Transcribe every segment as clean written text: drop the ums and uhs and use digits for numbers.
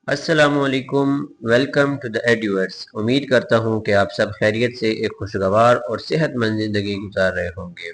अस्सलामुअलैकुम। Welcome to the एड्यूअर्स। उम्मीद करता हूँ कि आप सब खैरियत से एक खुशगवार और सेहतमंद ज़िंदगी गुजार रहे होंगे।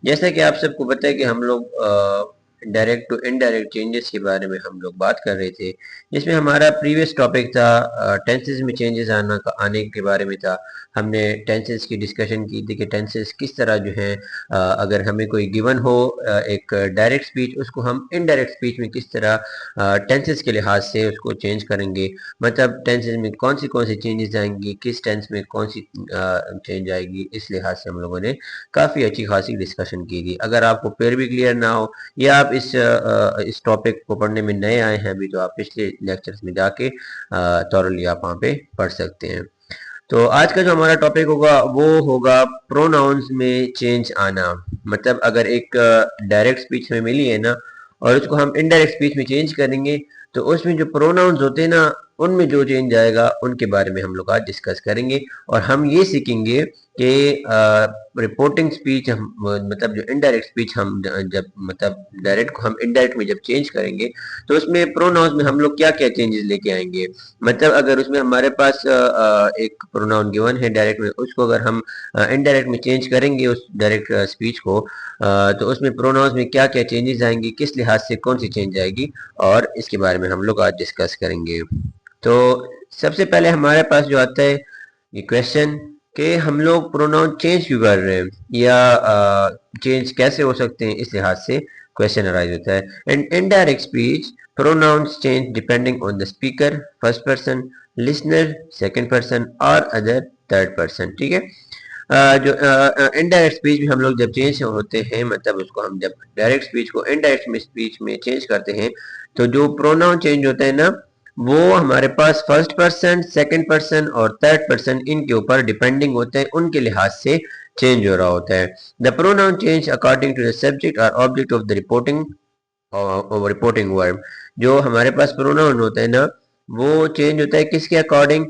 जैसा कि आप सबको पता है कि हम लोग डायरेक्ट टू इनडायरेक्ट चेंजेस के बारे में हम लोग बात कर रहे थे, जिसमें हमारा प्रीवियस टॉपिक था टेंसेस में चेंजेस आने के बारे में था। हमने टेंसेस की डिस्कशन की थी कि टेंसेस किस तरह जो है अगर हमें कोई गिवन हो एक डायरेक्ट स्पीच, उसको हम इनडायरेक्ट स्पीच में किस तरह टेंसेस के लिहाज से उसको चेंज करेंगे। मतलब टेंसेस में कौन सी चेंजेस आएंगी, किस टेंस में कौन सी चेंज आएगी, इस लिहाज से हम लोगों ने काफ़ी अच्छी खासी डिस्कशन की थी। अगर आपको फिर भी क्लियर ना हो या आप इस टॉपिक को पढ़ने में नए आए हैं अभी, तो आप पिछले लेक्चर्स में जाके थॉरली आप वहाँ पे पढ़ सकते हैं। तो आज का जो हमारा टॉपिक होगा वो होगा प्रोनाउंस में चेंज आना। मतलब अगर एक डायरेक्ट स्पीच में मिली है ना और उसको हम इनडायरेक्ट स्पीच में चेंज करेंगे, तो उसमें जो प्रोनाउंस होते हैं ना उनमें जो चेंज आएगा उनके बारे में हम लोग आज डिस्कस करेंगे। और हम ये सीखेंगे कि रिपोर्टिंग स्पीच हम मतलब जो इनडायरेक्ट स्पीच हम जब मतलब डायरेक्ट को हम इनडायरेक्ट में जब चेंज करेंगे, तो उसमें प्रोनाउंस में हम लोग क्या क्या चेंजेस लेके आएंगे। मतलब अगर उसमें हमारे पास एक प्रोनाउन गिवन है डायरेक्ट में, उसको अगर हम इनडायरेक्ट में चेंज करेंगे उस डायरेक्ट स्पीच को, तो उसमें प्रोनाउंस में क्या क्या चेंजेस आएंगी, किस लिहाज से कौन सी चेंज आएगी, और इसके बारे में हम लोग आज डिस्कस करेंगे। तो सबसे पहले हमारे पास जो आता है ये क्वेश्चन कि हम लोग प्रोनाउन चेंज क्यों कर रहे हैं या चेंज कैसे हो सकते हैं, इस लिहाज से क्वेश्चन अराइज होता है। And indirect speech pronoun change depending on the speaker first person, listener second person और अदर थर्ड पर्सन। ठीक है। जो इनडायरेक्ट स्पीच में हम लोग जब चेंज होते हैं, मतलब उसको हम जब डायरेक्ट स्पीच को इनडायरेक्ट में स्पीच में चेंज करते हैं, तो जो प्रोनाउन चेंज होता है ना, वो हमारे पास फर्स्ट पर्सन, सेकंड पर्सन और थर्ड पर्सन इनके ऊपर डिपेंडिंग होते हैं, उनके लिहाज से चेंज हो रहा होता है। The pronoun change according to the subject और object of the reporting verb. जो हमारे पास प्रोनाउन होता है ना, वो चेंज होता है किसके अकॉर्डिंग,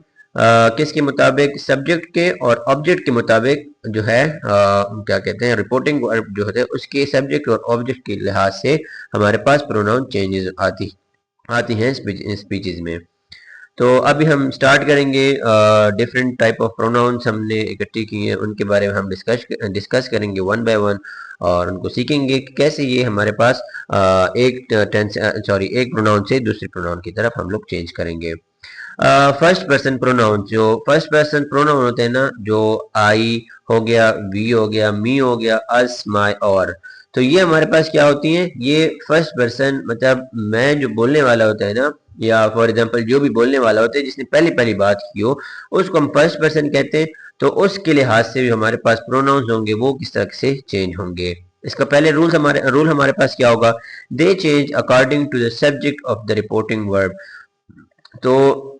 किसके मुताबिक, सब्जेक्ट के और ऑब्जेक्ट के मुताबिक जो है क्या कहते हैं, रिपोर्टिंग वर्ब जो होते हैं उसके सब्जेक्ट और ऑब्जेक्ट के लिहाज से हमारे पास प्रोनाउन चेंजेस आती हैं स्पीचेस में। तो अभी हम स्टार्ट करेंगे। डिफरेंट टाइप ऑफ प्रोनाउंस हमने इकट्ठी की हैं, उनके बारे में हम डिस्कस करेंगे वन बाय वन, और उनको सीखेंगे कि कैसे ये हमारे पास एक प्रोनाउन से दूसरे प्रोनाउन की तरफ हम लोग चेंज करेंगे। फर्स्ट पर्सन प्रोनाउन, जो फर्स्ट पर्सन प्रोनाउन होते हैं ना, जो आई हो गया, वी हो गया, मी हो गया, अस, माय और, तो ये हमारे पास क्या होती हैं, ये फर्स्ट पर्सन मतलब मैं जो बोलने वाला होता है ना, या फॉर एग्जांपल जो भी बोलने वाला होता है जिसने पहली पहली बात की हो, उसको हम फर्स्ट पर्सन कहते हैं। तो उसके लिहाज से भी हमारे पास प्रोनाउंस होंगे वो किस तरह से चेंज होंगे। इसका पहले रूल हमारे पास क्या होगा, they change according to the subject of the reporting verb. तो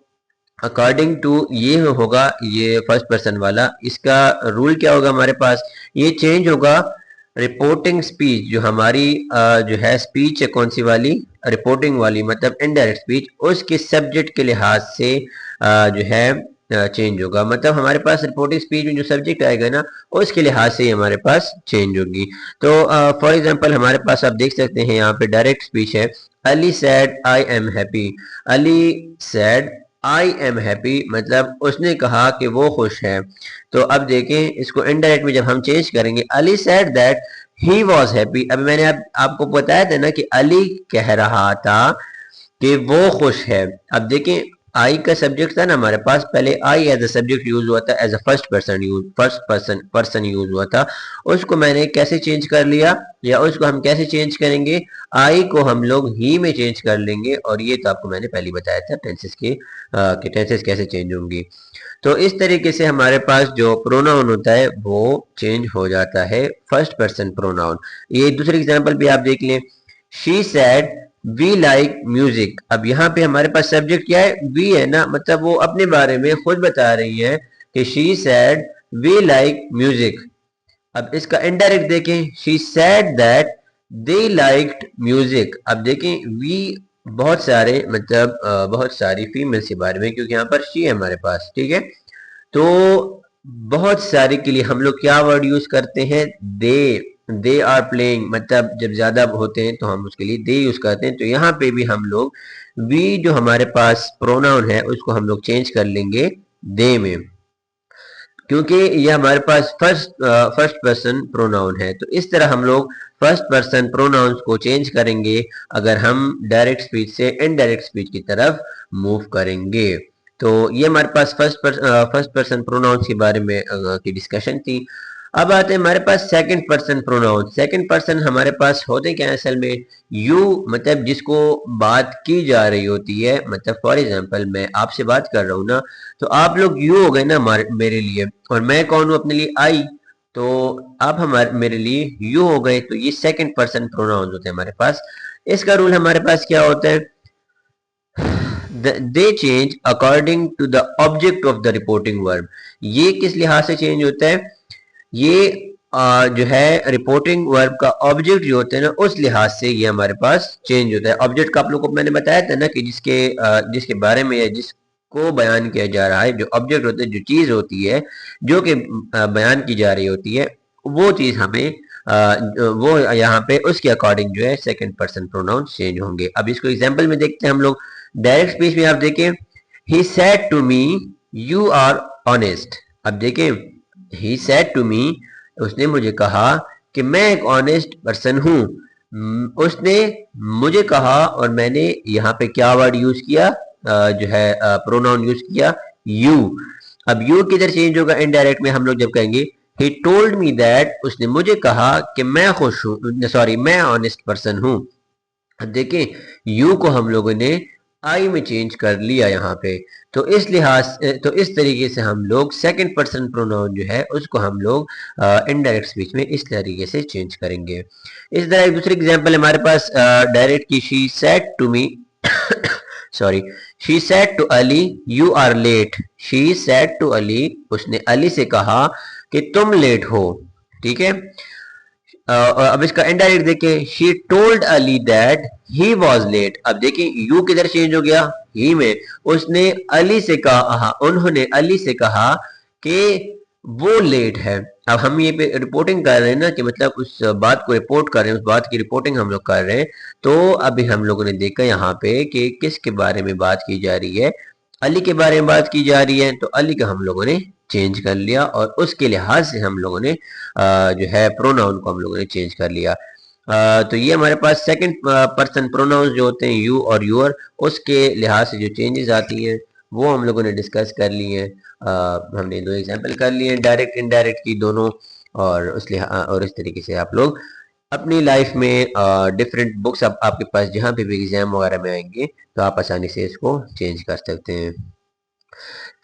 अकॉर्डिंग टू ये होगा, ये फर्स्ट पर्सन वाला, इसका रूल क्या होगा हमारे पास, ये चेंज होगा रिपोर्टिंग स्पीच, जो हमारी जो है स्पीच है कौन सी वाली, रिपोर्टिंग वाली, मतलब इनडायरेक्ट स्पीच, उसके सब्जेक्ट के लिहाज से जो है चेंज होगा। मतलब हमारे पास रिपोर्टिंग स्पीच में जो सब्जेक्ट आएगा ना, उसके लिहाज से ही हमारे पास चेंज होगी। तो फॉर एग्जांपल हमारे पास आप देख सकते हैं यहाँ पे डायरेक्ट स्पीच है, Ali said I am happy. Ali said I am happy, मतलब उसने कहा कि वो खुश है। तो अब देखें इसको इनडायरेक्ट में जब हम चेंज करेंगे, Ali said that he was happy. अब मैंने आपको बताया था ना कि अली कह रहा था कि वो खुश है। अब देखें आई का सब्जेक्ट था ना हमारे पास, पहले I as a subject use हुआ था, as a first person use हुआ था। उसको मैंने कैसे चेंज कर लिया, या उसको हम कैसे चेंज करेंगे, आई को हम लोग ही में चेंज कर लेंगे। और ये तो आपको मैंने पहले बताया था टेंसेस कि टेंसेस कैसे चेंज होंगी। तो इस तरीके से हमारे पास जो प्रोनाउन होता है वो चेंज हो जाता है, फर्स्ट पर्सन प्रोनाउन। ये दूसरी एग्जांपल भी आप देख लें, she said we like music. अब यहाँ पे हमारे पास सब्जेक्ट क्या है, वी है ना, मतलब वो अपने बारे में खुद बता रही है कि she said we like music. अब इसका इनडायरेक्ट देखें, she said that they liked music. अब देखें वी बहुत सारे मतलब बहुत सारी फीमेल्स के बारे में, क्योंकि यहाँ पर शी है हमारे पास, ठीक है। तो बहुत सारे के लिए हम लोग क्या वर्ड यूज करते हैं, दे। दे आर प्लेइंग, मतलब जब ज्यादा होते हैं तो हम उसके लिए दे यूज करते हैं। तो यहाँ पे भी हम लोग वी जो हमारे पास प्रोनाउन है उसको हम लोग चेंज कर लेंगे दे में, क्योंकि ये हमारे पास फर्स्ट पर्सन प्रोनाउन है। तो इस तरह हम लोग फर्स्ट पर्सन प्रोनाउंस को चेंज करेंगे अगर हम डायरेक्ट स्पीच से इनडायरेक्ट स्पीच की तरफ मूव करेंगे। तो ये हमारे पास फर्स्ट पर्सन प्रोनाउंस के बारे में की डिस्कशन थी। अब आते हैं हमारे पास second person pronoun. Second person हमारे पास होते क्या है असल में, यू, मतलब जिसको बात की जा रही होती है। मतलब फॉर एग्जांपल मैं आपसे बात कर रहा हूँ ना, तो आप लोग यू हो गए ना मेरे लिए, और मैं कौन हूँ अपने लिए, आई। तो आप हमारे मेरे लिए यू हो गए। तो ये सेकंड पर्सन प्रोनाउन होते हैं हमारे पास। इसका रूल हमारे पास क्या होता है, they change according to the object of the reporting verb. ये किस लिहाज से चेंज होता है, ये जो है रिपोर्टिंग वर्ब का ऑब्जेक्ट जो होते हैं ना उस लिहाज से ये हमारे पास चेंज होता है। ऑब्जेक्ट का आप लोग को मैंने बताया था ना कि जिसके बारे में या जिसको बयान किया जा रहा है, जो ऑब्जेक्ट होते हैं, जो चीज होती है जो कि बयान की जा रही होती है, वो चीज हमें वो यहाँ पे उसके अकॉर्डिंग जो है सेकंड पर्सन प्रोनाउन चेंज होंगे। अब इसको एग्जाम्पल में देखते हैं हम लोग। डायरेक्ट स्पीच में आप देखें, he said to me you are honest. अब देखें, ही सेड टू मी, उसने मुझे कहा कि मैं एक ऑनेस्ट पर्सन हूं। उसने मुझे कहा, और मैंने यहाँ पे क्या वर्ड यूज किया, जो है प्रोनाउन यूज किया यू। अब यू किधर चेंज होगा, इनडायरेक्ट में हम लोग जब कहेंगे ही टोल्ड मी दैट, उसने मुझे कहा कि मैं खुश हूं, सॉरी मैं ऑनेस्ट पर्सन हूं। देखें, यू को हम लोगों ने आई में चेंज कर लिया यहाँ पे। तो इस लिहाज तो इस तरीके से हम लोग सेकंड पर्सन प्रोनाउन जो है उसको हम लोग इनडायरेक्ट स्पीच में इस तरीके से चेंज करेंगे। इस तरह एक दूसरी एग्जांपल हमारे पास डायरेक्ट की, she said to me sorry, she said to Ali you are late. She said to Ali, उसने अली से कहा कि तुम लेट हो। ठीक है। अब इसका इनडायरेक्ट देखिए, she told Ali that he was late. अब देखिए यू किधर चेंज हो गया, ही में। उसने अली से कहा, उन्होंने अली से कहा कि वो लेट है। अब हम ये पे रिपोर्टिंग कर रहे हैं ना, कि मतलब उस बात को रिपोर्ट कर रहे हैं, उस बात की रिपोर्टिंग हम लोग कर रहे हैं। तो अभी हम लोगों ने देखा यहाँ पे कि किसके बारे में बात की जा रही है, अली के बारे में बात की जा रही है। तो अली का हम लोगों ने चेंज कर लिया, और उसके लिहाज से हम लोगों ने जो है प्रोनाउन को हम लोगों ने चेंज कर लिया। तो ये हमारे पास सेकंड पर्सन प्रोनाउंस जो होते हैं यू और यूर, उसके लिहाज से जो चेंजेस आती हैं वो हम लोगों ने डिस्कस कर लिए हैं। हमने दो एग्जांपल कर लिए हैं, डायरेक्ट इनडायरेक्ट की दोनों। और इस तरीके से आप लोग अपनी लाइफ में डिफरेंट बुक्स आपके पास जहाँ पे भी एग्जाम वगैरह में आएंगे तो आप आसानी से इसको चेंज कर सकते हैं।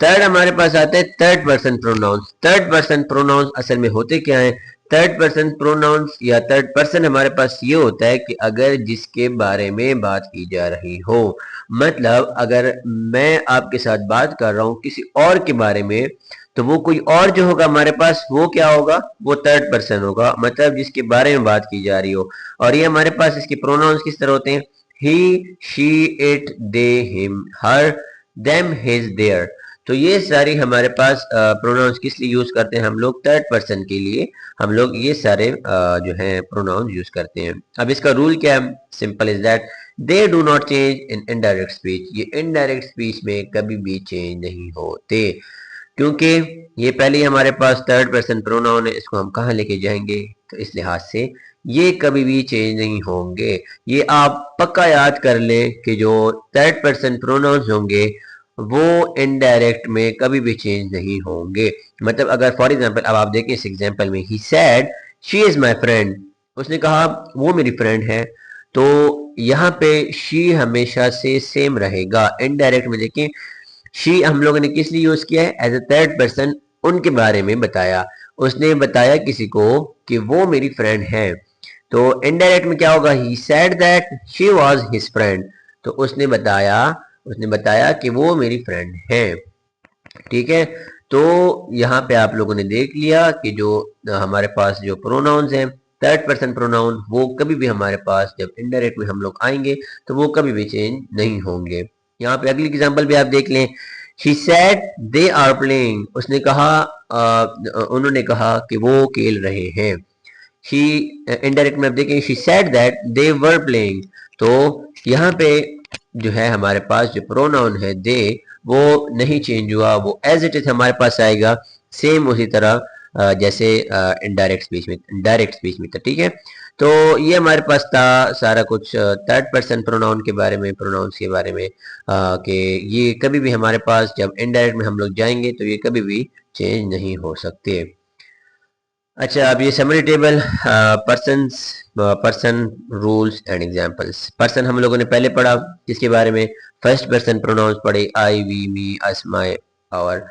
थर्ड हमारे पास आता है third person pronouns. Third person pronouns असल में होते क्या है, थर्ड पर्सन प्रोनाउंस या थर्ड पर्सन हमारे पास ये होता है कि अगर जिसके बारे में बात की जा रही हो, मतलब अगर मैं आपके साथ बात कर रहा हूं किसी और के बारे में, तो वो कोई और जो होगा हमारे पास वो क्या होगा, वो थर्ड पर्सन होगा, मतलब जिसके बारे में बात की जा रही हो। और ये हमारे पास इसके प्रोनाउंस किस तरह होते हैं, he, she, it, they, him, her, them, his, their. तो ये सारी हमारे पास प्रोनाउंस किस लिए यूज करते हैं हम लोग, थर्ड पर्सन के लिए हम लोग ये सारे जो है प्रोनाउंस यूज करते हैं। अब इसका रूल क्या है, simple is that they do not change in indirect speech. ये इनडायरेक्ट स्पीच में कभी भी चेंज नहीं होते, क्योंकि ये पहले ही हमारे पास थर्ड पर्सन प्रोनाउन है। इसको हम कहाँ लेके जाएंगे, तो इस लिहाज से ये कभी भी चेंज नहीं होंगे। ये आप पक्का याद कर लें कि जो थर्ड पर्सन प्रोनाउंस होंगे वो इनडायरेक्ट में कभी भी चेंज नहीं होंगे। मतलब अगर फॉर एग्जांपल अब आप देखें इस एग्जांपल में, he said she is my friend, उसने कहा वो मेरी फ्रेंड है। तो यहाँ पे शी हमेशा से सेम रहेगा। इनडायरेक्ट में देखें, शी हम लोगों ने किस लिए यूज किया है, एज ए थर्ड पर्सन उनके बारे में बताया। उसने बताया किसी को कि वो मेरी फ्रेंड है। तो इनडायरेक्ट में क्या होगा, he said that she was his friend. तो उसने बताया कि वो मेरी फ्रेंड है। ठीक है। तो यहाँ पे आप लोगों ने देख लिया कि जो हमारे पास जो प्रोनाउंस हैं थर्ड पर्सन प्रोनाउन, वो कभी भी हमारे पास जब इनडायरेक्ट में हम लोग आएंगे तो वो कभी भी चेंज नहीं होंगे। यहाँ पे अगली एग्जांपल भी आप देख लें, she said they are playing. उसने कहा उन्होंने कहा कि वो खेल रहे हैं। शी इनडायरेक्ट में आप देखें she said that they were playing, तो यहाँ पे जो है हमारे पास जो प्रोनाउन है दे वो नहीं चेंज हुआ, वो एज इट इज हमारे पास आएगा सेम उसी तरह जैसे इनडायरेक्ट स्पीच में डायरेक्ट स्पीच में था। ठीक है, तो ये हमारे पास था सारा कुछ थर्ड पर्सन प्रोनाउन के बारे में, प्रोनाउंस के बारे में कि ये कभी भी हमारे पास जब इनडायरेक्ट में हम लोग जाएंगे तो ये कभी भी चेंज नहीं हो सकते। अच्छा, अब ये summary table person rules and examples. Person हम लोगों ने पहले पढ़ा, किसके बारे में, फर्स्ट पर्सन प्रोनाउंस पढ़े, I we me us my our.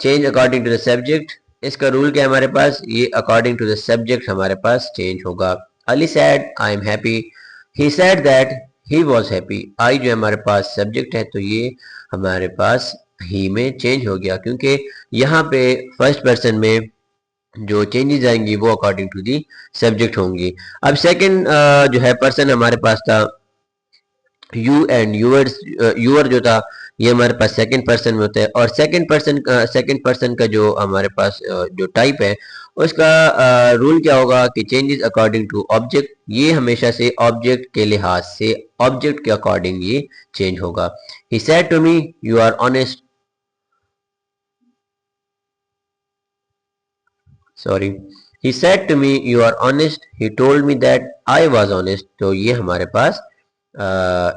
Change according to the subject, इसका रूल क्या है हमारे पास, ये अकॉर्डिंग टू द सब्जेक्ट हमारे पास चेंज होगा। Ali said I am happy, he said that he was happy. I जो हमारे पास सब्जेक्ट है तो ये हमारे पास ही में चेंज हो गया, क्योंकि यहाँ पे फर्स्ट पर्सन में जो चेंजेस आएंगी वो अकॉर्डिंग टू दी सब्जेक्ट होंगी। अब सेकंड जो है पर्सन हमारे पास था यू एंड यूअर्स, यूअर जो था ये हमारे पास सेकंड पर्सन में होता है, और सेकंड पर्सन का जो हमारे पास जो टाइप है उसका रूल क्या होगा कि चेंजेस अकॉर्डिंग टू ऑब्जेक्ट, ये हमेशा से ऑब्जेक्ट के लिहाज से ऑब्जेक्ट के अकॉर्डिंग ये चेंज होगा। He said to me you are honest, sorry, he said to me you are honest, he told me that I was honest। तो ये हमारे पास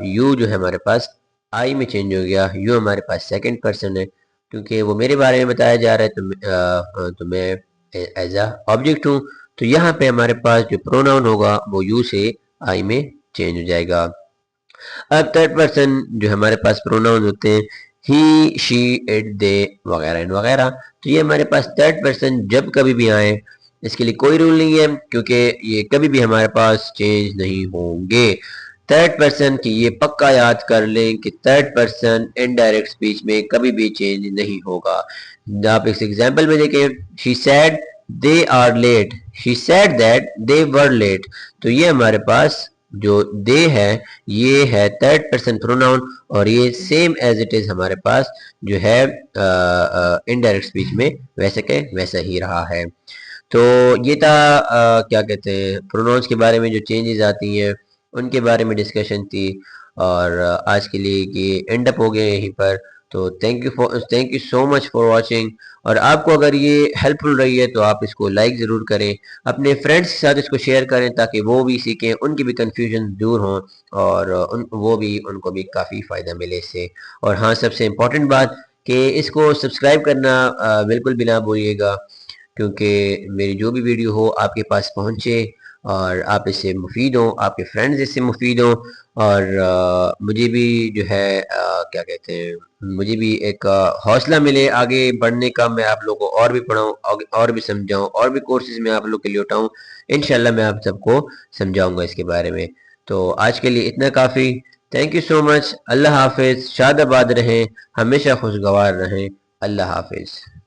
you जो है हमारे पास I में चेंज हो गया, you हमारे पास सेकंड पर्सन है क्योंकि वो मेरे बारे में बताया जा रहा है, तो मैं एज अ ऑब्जेक्ट हूँ, तो यहाँ पे हमारे पास जो प्रोनाउन होगा वो you से I में चेंज हो जाएगा। अब थर्ड पर्सन जो हमारे पास प्रोनाउन होते हैं ही शी इट दे वगैरह एंड वगैरह, तो ये हमारे पास थर्ड पर्सन जब कभी भी आए इसके लिए कोई रूल नहीं है क्योंकि ये कभी भी हमारे पास चेंज नहीं होंगे। थर्ड पर्सन की ये पक्का याद कर लें कि थर्ड पर्सन इनडायरेक्ट स्पीच में कभी भी चेंज नहीं होगा। आप इस एग्जांपल में देखें, she said they are late, she said that they were late, तो ये हमारे पास जो दे है ये है थर्ड पर्सन प्रोनाउन, और ये सेम एज इट इज हमारे पास जो है इनडायरेक्ट स्पीच में वैसे के वैसा ही रहा है। तो ये था क्या कहते हैं प्रोनाउंस के बारे में जो चेंजेस आती हैं उनके बारे में डिस्कशन थी, और आज के लिए ये एंड अप हो गए यहीं पर। तो thank you so much for watching, और आपको अगर ये हेल्पफुल रही है तो आप इसको लाइक ज़रूर करें, अपने फ्रेंड्स के साथ इसको शेयर करें ताकि वो भी सीखें, उनकी भी कन्फ्यूजन दूर हों, और उनको भी काफ़ी फ़ायदा मिले इससे। और हाँ, सबसे इम्पोर्टेंट बात कि इसको सब्सक्राइब करना बिल्कुल भी ना भूलिएगा, क्योंकि मेरी जो भी वीडियो हो आपके पास पहुंचे और आप इससे मुफीद हों, आपके फ्रेंड्स इससे मुफीद हों, और मुझे भी जो है क्या कहते हैं मुझे भी एक हौसला मिले आगे बढ़ने का, मैं आप लोगों को और भी पढ़ाऊँ और भी समझाऊँ और भी कोर्सेज में आप लोग के लिए उठाऊँ। इंशाल्लाह मैं आप सबको समझाऊंगा इसके बारे में। तो आज के लिए इतना काफ़ी। Thank you so much. अल्लाह हाफिज़। शादाबाद रहें, हमेशा खुशगवार रहें। अल्लाह हाफिज़।